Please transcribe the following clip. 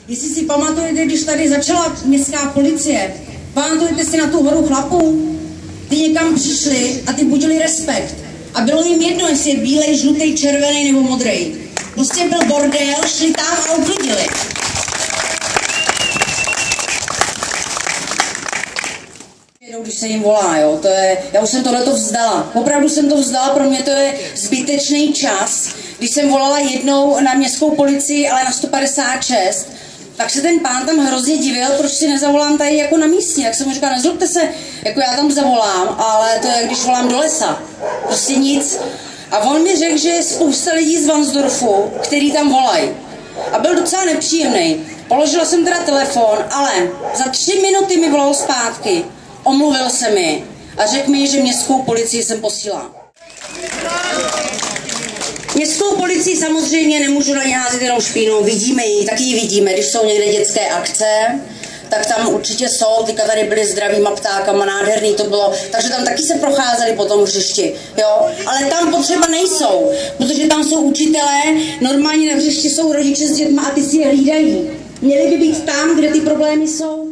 Jestli si pamatujete, když tady začala městská policie, pamatujete si na tu horu chlapů? Ty někam přišli a ty budili respekt. A bylo jim jedno, jestli je bílej, žlutý, červený nebo modrý. Prostě byl bordel, šli tam a uklidili. Když se jim volá, jo, já už jsem tohleto vzdala. Opravdu jsem to vzdala, pro mě to je zbytečný čas. Když jsem volala jednou na městskou policii, ale na 156, tak se ten pán tam hrozně divil, proč si nezavolám tady jako na místě. Tak jsem mu říkala, nezlobte se, jako já tam zavolám, ale to je, když volám do lesa. Prostě nic. A on mi řekl, že je spousta lidí z Varnsdorfu, který tam volají. A byl docela nepříjemný. Položila jsem teda telefon, ale za 3 minuty mi volal zpátky. Omluvil se mi a řekl mi, že městskou policii jsem posílá. Městskou policii samozřejmě nemůžu na ně házet jenom špínu, vidíme ji, taky ji vidíme, když jsou někde dětské akce, tak tam určitě jsou, teďka tady byly zdravýma ptákama, nádherný to bylo, takže tam taky se procházeli po tom hřišti, jo, ale tam potřeba nejsou, protože tam jsou učitelé, normálně na hřišti jsou rodiče s dětma a ty si je hlídají. Měli by být tam, kde ty problémy jsou.